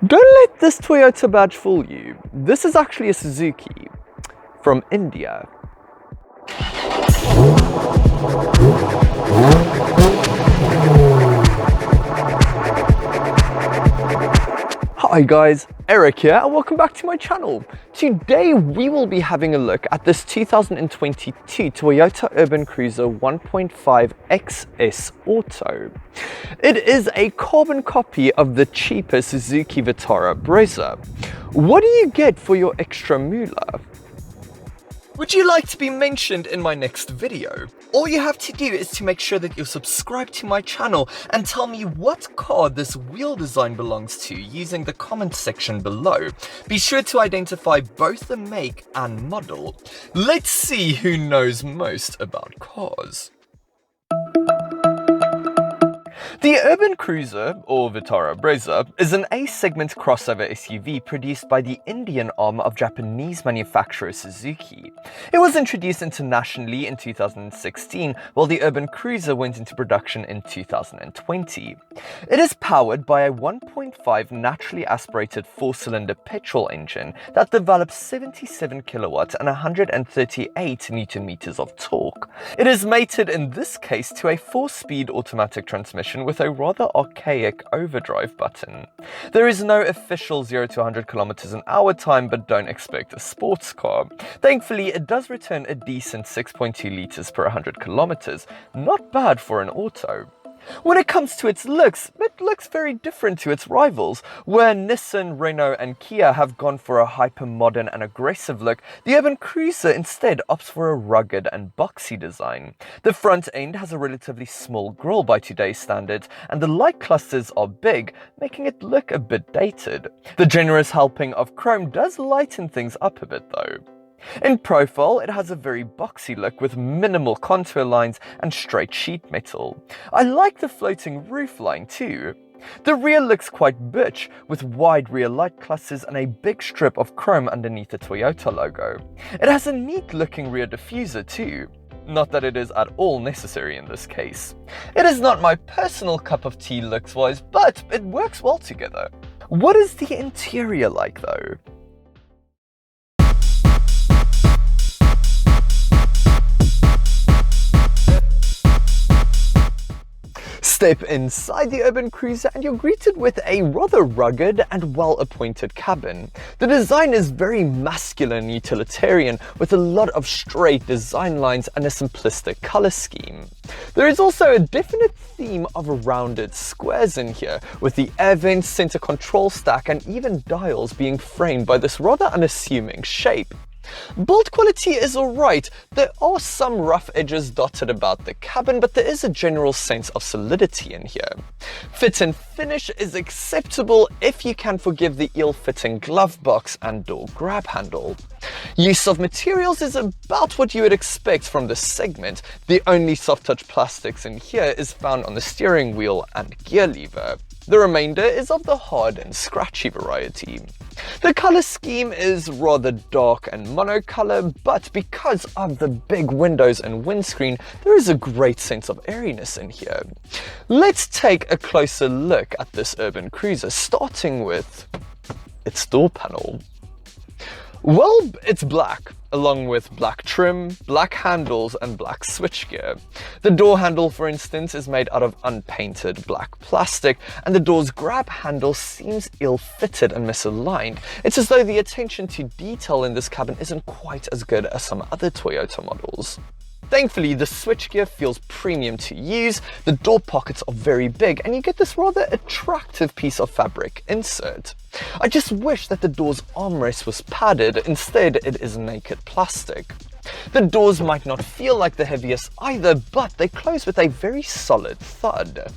Don't let this Toyota badge fool you. This is actually a Suzuki from India. Hi guys, Eric here and welcome back to my channel. Today we will be having a look at this 2022 Toyota Urban Cruiser 1.5 XS Auto. It is a carbon copy of the cheaper Suzuki Vitara Brezza. What do you get for your extra moolah? Would you like to be mentioned in my next video? All you have to do is to make sure that you're subscribed to my channel and tell me what car this wheel design belongs to using the comment section below. Be sure to identify both the make and model. Let's see who knows most about cars. The Urban Cruiser, or Vitara Brezza, is an A-segment crossover SUV produced by the Indian arm of Japanese manufacturer Suzuki. It was introduced internationally in 2016, while the Urban Cruiser went into production in 2020. It is powered by a 1.5 naturally aspirated 4-cylinder petrol engine that develops 77 kilowatts and 138 newton-meters of torque. It is mated in this case to a 4-speed automatic transmission with a rather archaic overdrive button. There is no official 0 to 100 kilometers an hour time, but don't expect a sports car. Thankfully, it does return a decent 6.2 liters per 100 kilometers. Not bad for an auto. When it comes to its looks, it looks very different to its rivals. Where Nissan, Renault and Kia have gone for a hyper-modern and aggressive look, the Urban Cruiser instead opts for a rugged and boxy design. The front end has a relatively small grille by today's standards, and the light clusters are big, making it look a bit dated. The generous helping of chrome does lighten things up a bit though. In profile, it has a very boxy look with minimal contour lines and straight sheet metal. I like the floating roofline too. The rear looks quite butch, with wide rear light clusters and a big strip of chrome underneath the Toyota logo. It has a neat looking rear diffuser too. Not that it is at all necessary in this case. It is not my personal cup of tea looks wise, but it works well together. What is the interior like though? Step inside the Urban Cruiser and you're greeted with a rather rugged and well-appointed cabin. The design is very masculine and utilitarian, with a lot of straight design lines and a simplistic color scheme. There is also a definite theme of rounded squares in here, with the air vents, center control stack and even dials being framed by this rather unassuming shape. Build quality is alright. There are some rough edges dotted about the cabin, but there is a general sense of solidity in here. Fit and finish is acceptable if you can forgive the ill-fitting glove box and door grab handle. Use of materials is about what you would expect from this segment. The only soft touch plastics in here is found on the steering wheel and gear lever. The remainder is of the hard and scratchy variety. The color scheme is rather dark and monocolor, but because of the big windows and windscreen, there is a great sense of airiness in here. Let's take a closer look at this Urban Cruiser, starting with its door panel. Well, it's black, along with black trim, black handles and black switchgear. The door handle, for instance, is made out of unpainted black plastic, and the door's grab handle seems ill-fitted and misaligned. It's as though the attention to detail in this cabin isn't quite as good as some other Toyota models. Thankfully, the switchgear feels premium to use, the door pockets are very big, and you get this rather attractive piece of fabric insert. I just wish that the door's armrest was padded, instead it is naked plastic. The doors might not feel like the heaviest either, but they close with a very solid thud.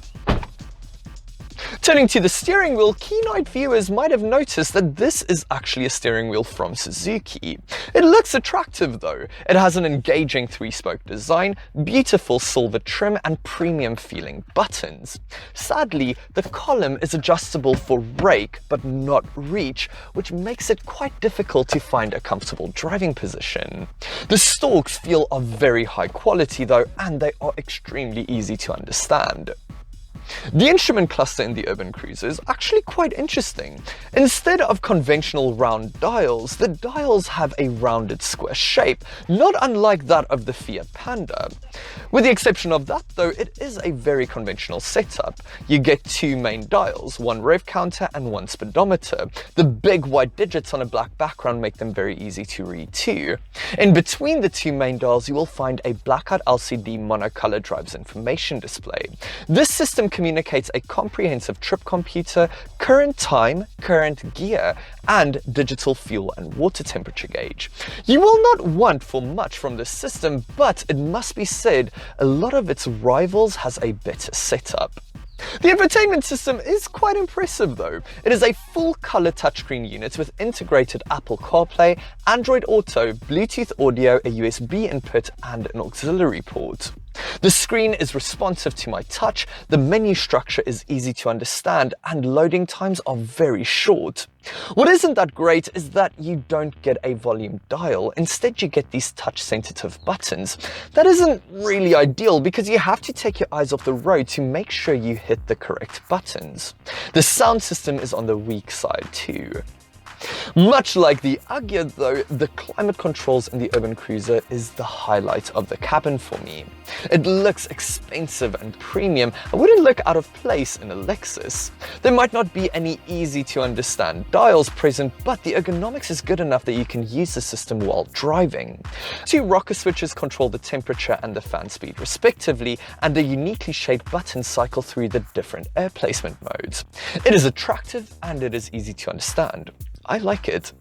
Turning to the steering wheel, keen-eyed viewers might have noticed that this is actually a steering wheel from Suzuki. It looks attractive though. It has an engaging 3-spoke design, beautiful silver trim and premium feeling buttons. Sadly, the column is adjustable for brake but not reach, which makes it quite difficult to find a comfortable driving position. The stalks feel of very high quality though, and they are extremely easy to understand. The instrument cluster in the Urban Cruiser is actually quite interesting. Instead of conventional round dials, the dials have a rounded square shape, not unlike that of the Fiat Panda. With the exception of that though, it is a very conventional setup. You get two main dials, one rev counter and one speedometer. The big white digits on a black background make them very easy to read too. In between the two main dials you will find a blackout LCD monocolor drives information display. This system communicates a comprehensive trip computer, current time, current gear, and digital fuel and water temperature gauge. You will not want for much from this system, but it must be said, a lot of its rivals has a better setup. The infotainment system is quite impressive though. It is a full color touchscreen unit with integrated Apple CarPlay, Android Auto, Bluetooth audio, a USB input, and an auxiliary port. The screen is responsive to my touch, the menu structure is easy to understand, and loading times are very short. What isn't that great is that you don't get a volume dial, instead you get these touch-sensitive buttons. That isn't really ideal because you have to take your eyes off the road to make sure you hit the correct buttons. The sound system is on the weak side too. Much like the Agya though, the climate controls in the Urban Cruiser is the highlight of the cabin for me. It looks expensive and premium and wouldn't look out of place in a Lexus. There might not be any easy to understand dials present, but the ergonomics is good enough that you can use the system while driving. Two rocker switches control the temperature and the fan speed respectively, and a uniquely shaped button cycle through the different air placement modes. It is attractive and it is easy to understand. I like it.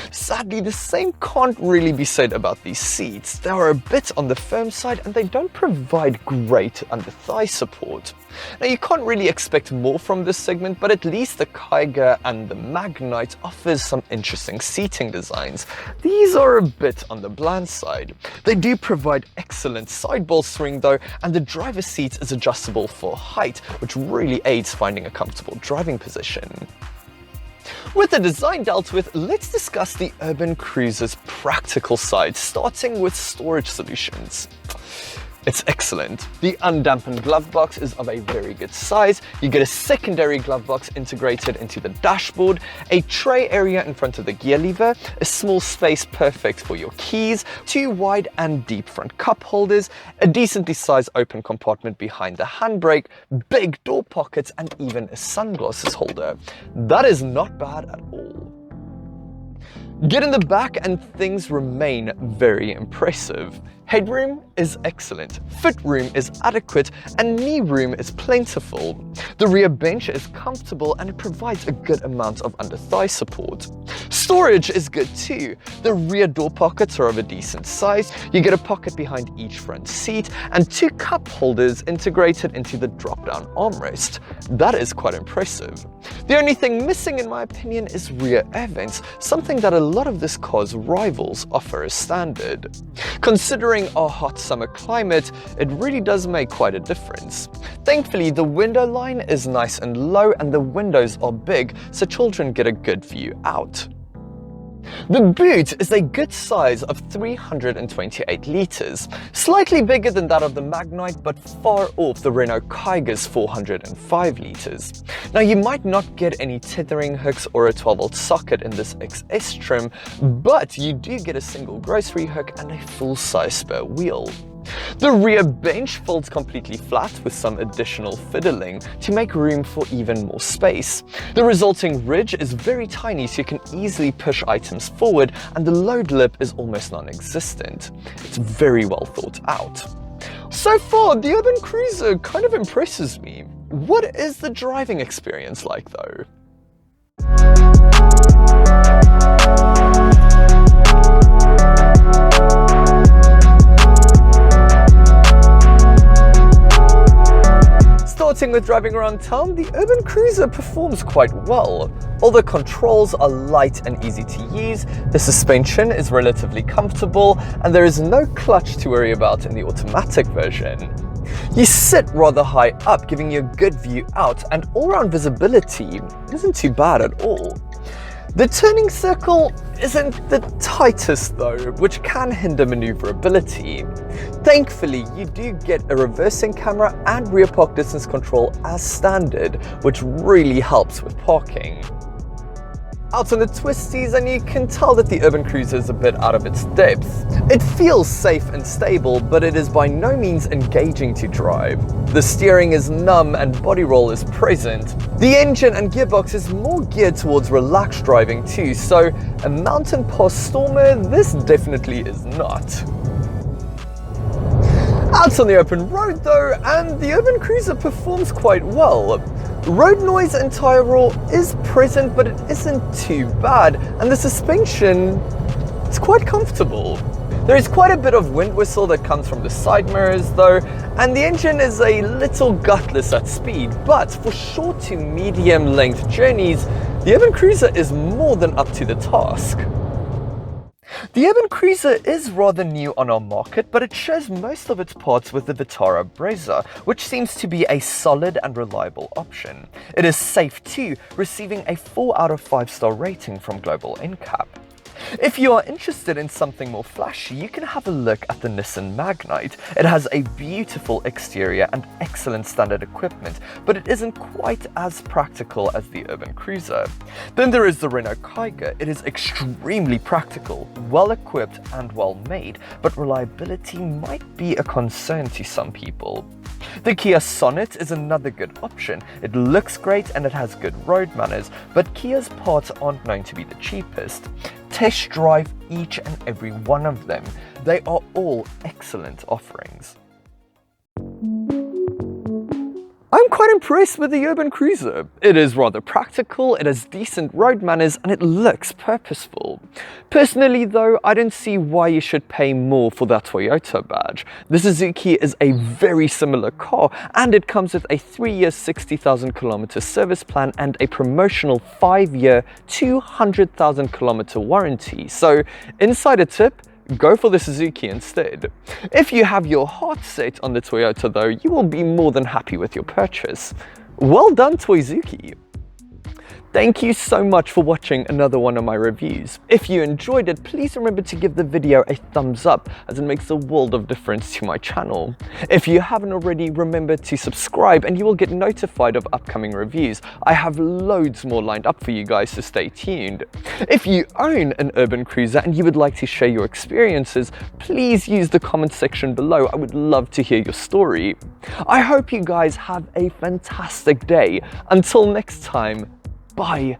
Sadly, the same can't really be said about these seats. They are a bit on the firm side and they don't provide great under-thigh support. Now you can't really expect more from this segment, but at least the Kiger and the Magnite offers some interesting seating designs. These are a bit on the bland side. They do provide excellent sideball swing though, and the driver's seat is adjustable for height, which really aids finding a comfortable driving position. With the design dealt with, let's discuss the Urban Cruiser's practical side, starting with storage solutions. It's excellent. The undampened glove box is of a very good size. You get a secondary glove box integrated into the dashboard, a tray area in front of the gear lever, a small space perfect for your keys, two wide and deep front cup holders, a decently sized open compartment behind the handbrake, big door pockets, and even a sunglasses holder. That is not bad at all. Get in the back and things remain very impressive. Headroom is excellent, footroom is adequate, and knee room is plentiful. The rear bench is comfortable and it provides a good amount of under-thigh support. Storage is good too. The rear door pockets are of a decent size. You get a pocket behind each front seat and two cup holders integrated into the drop-down armrest. That is quite impressive. The only thing missing in my opinion is rear air vents, something that a lot of this car's rivals offer as standard. Considering our hot summer climate, it really does make quite a difference. Thankfully, the window line is nice and low and the windows are big, so children get a good view out. The boot is a good size of 328 litres, slightly bigger than that of the Magnite but far off the Renault Kiger's 405 litres. Now you might not get any tethering hooks or a 12-volt socket in this XS trim, but you do get a single grocery hook and a full-size spare wheel. The rear bench folds completely flat with some additional fiddling to make room for even more space. The resulting ridge is very tiny so you can easily push items forward, and the load lip is almost non-existent. It's very well thought out. So far, the Urban Cruiser kind of impresses me. What is the driving experience like though? Starting with driving around town, the Urban Cruiser performs quite well. All the controls are light and easy to use, the suspension is relatively comfortable, and there is no clutch to worry about in the automatic version. You sit rather high up, giving you a good view out, and all-round visibility isn't too bad at all. The turning circle isn't the tightest though, which can hinder maneuverability. Thankfully, you do get a reversing camera and rear park distance control as standard, which really helps with parking. Out on the twisties, and you can tell that the Urban Cruiser is a bit out of its depth. It feels safe and stable, but it is by no means engaging to drive. The steering is numb and body roll is present. The engine and gearbox is more geared towards relaxed driving too, so a mountain pass stormer this definitely is not. Out on the open road though, and the Urban Cruiser performs quite well. Road noise and tire roar is present, but it isn't too bad, and the suspension is quite comfortable. There is quite a bit of wind whistle that comes from the side mirrors though, and the engine is a little gutless at speed, but for short to medium length journeys, the Urban Cruiser is more than up to the task. The Urban Cruiser is rather new on our market, but it shares most of its parts with the Vitara Brezza, which seems to be a solid and reliable option. It is safe too, receiving a 4 out of 5-star rating from Global NCAP. If you are interested in something more flashy, you can have a look at the Nissan Magnite. It has a beautiful exterior and excellent standard equipment, but it isn't quite as practical as the Urban Cruiser. Then there is the Renault Kiger. It is extremely practical, well equipped and well made, but reliability might be a concern to some people. The Kia Sonet is another good option. It looks great and it has good road manners, but Kia's parts aren't known to be the cheapest. Test drive each and every one of them. They are all excellent offerings. I'm quite impressed with the Urban Cruiser. It is rather practical, it has decent road manners, and it looks purposeful. Personally though, I don't see why you should pay more for that Toyota badge. The Suzuki is a very similar car, and it comes with a 3-year 60,000 kilometer service plan and a promotional 5-year 200,000 kilometer warranty. So, insider tip, go for the Suzuki instead. If you have your heart set on the Toyota though, you will be more than happy with your purchase. Well done, Toyzuki! Thank you so much for watching another one of my reviews. If you enjoyed it, please remember to give the video a thumbs up, as it makes a world of difference to my channel. If you haven't already, remember to subscribe and you will get notified of upcoming reviews. I have loads more lined up for you guys, so stay tuned. If you own an Urban Cruiser and you would like to share your experiences, please use the comment section below. I would love to hear your story. I hope you guys have a fantastic day. Until next time, bye.